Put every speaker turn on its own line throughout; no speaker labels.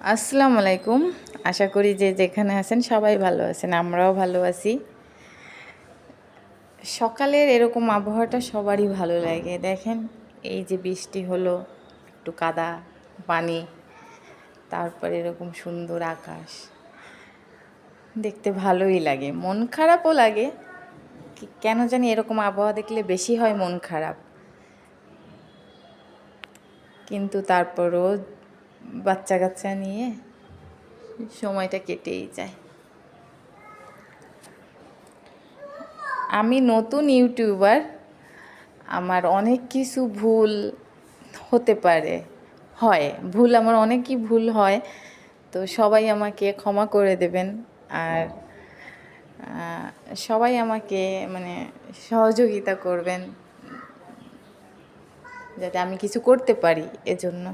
আসসালামু আলাইকুম। আশা করি যে যেখানে আছেন সবাই ভালো আছেন, আমরাও ভালো আছি। সকালের এরকম আবহাওয়াটা সবারই ভালো লাগে। দেখেন, এই যে বৃষ্টি হলো, একটু কাদা পানি, তারপর এরকম সুন্দর আকাশ, দেখতে ভালোই লাগে, মন খারাপও লাগে। কেন জানি এরকম আবহাওয়া দেখলে বেশি হয় মন খারাপ, কিন্তু তারপরও বাচ্চা কাচ্চা নিয়ে সময়টা কেটেই যায়। আমি নতুন ইউটিউবার, আমার অনেক কিছু ভুল হতে পারে, হয় ভুল, আমার অনেকই ভুল হয়। তো সবাই আমাকে ক্ষমা করে দেবেন। আর সবাই আমাকে মানে সহযোগিতা করবেন যাতে আমি কিছু করতে পারি এজন্য।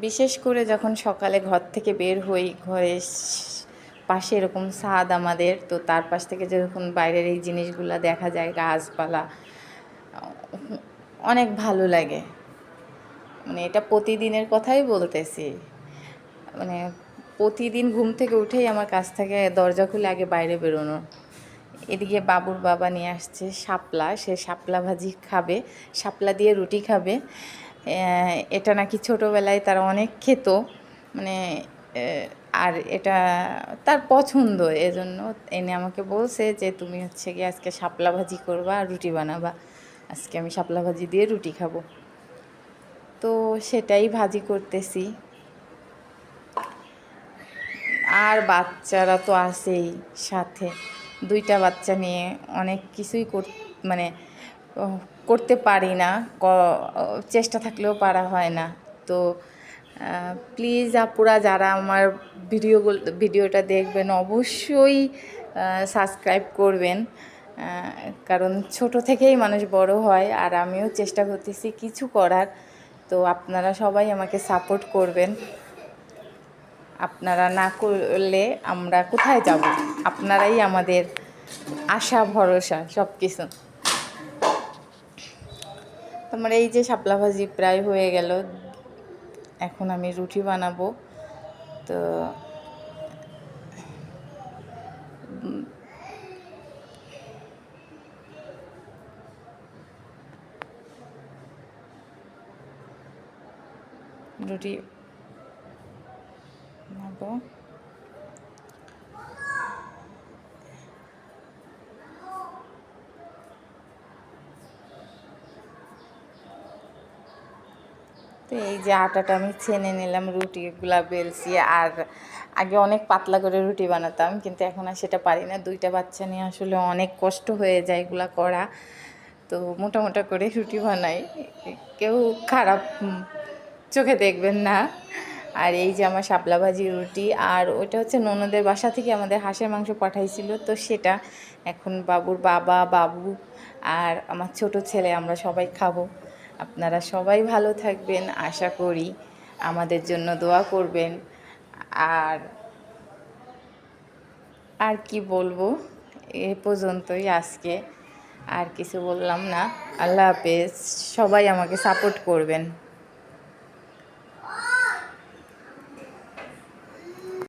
বিশেষ করে যখন সকালে ঘর থেকে বের হই, ঘরের পাশে এরকম ছাদ আমাদের, তো তার পাশ থেকে যখন বাইরের এই জিনিসগুলো দেখা যায়, গাছপালা, অনেক ভালো লাগে। মানে এটা প্রতিদিনের কথাই বলতেছি। মানে প্রতিদিন ঘুম থেকে উঠেই আমার কাছ থেকে দরজা খুলে আগে বাইরে বেরোনো। এদিকে বাবুর বাবা নিয়ে আসছে শাপলা, সে শাপলা ভাজি খাবে, শাপলা দিয়ে রুটি খাবে। এটা নাকি ছোটোবেলায় তারা অনেক খেত, মানে আর এটা তার পছন্দ, এজন্য এনে আমাকে বলছে যে তুমি হচ্ছে গিয়ে আজকে শাপলা ভাজি করবা আর রুটি বানাবা। আজকে আমি শাপলা ভাজি দিয়ে রুটি খাবো, তো সেটাই ভাজি করতেছি। আর বাচ্চারা তো আছেই সাথে, দুইটা বাচ্চা নিয়ে অনেক কিছুই মানে করতে পারি না, চেষ্টা থাকলেও পারা হয় না। তো প্লিজ আপুরা যারা আমার ভিডিওটা দেখবেন অবশ্যই সাবস্ক্রাইব করবেন, কারণ ছোট থেকেই মানুষ বড় হয়, আর আমিও চেষ্টা করতেছি কিছু করার। তো আপনারা সবাই আমাকে সাপোর্ট করবেন। আপনারা না করলে আমরা কোথায় যাব? আপনারাই আমাদের আশা ভরসা সব কিছু। তোমার এই যে শাপলা ভাজি প্রায় হয়ে গেল, এখন আমি রুটি বানাবো। তো রুটি বানাবো। তো এই যে আটাটা আমি ছেনে নিলাম, রুটিগুলা বেলছি। আর আগে অনেক পাতলা করে রুটি বানাতাম, কিন্তু এখন আর সেটা পারি না। দুইটা বাচ্চা নিয়ে আসলে অনেক কষ্ট হয়ে যায় এগুলা করা। তো মোটা মোটা করে রুটি বানাই, কেউ খারাপ চোখে দেখবেন না। আর এই যে আমার শাপলা ভাজি রুটি, আর ওইটা হচ্ছে ননদের বাসা থেকে আমাদের হাঁসের মাংস পাঠাইছিল, তো সেটা এখন বাবুর বাবা, বাবু আর আমার ছোট ছেলে আমরা সবাই খাবো। আপনারা সবাই ভালো থাকবেন আশা করি, আমাদের জন্য দোয়া করবেন। আর আর কি বলবো, এ পর্যন্তই আজকে, আর কিছু বললাম না। আল্লাহ হাফেজ, সবাই আমাকে সাপোর্ট করবেন।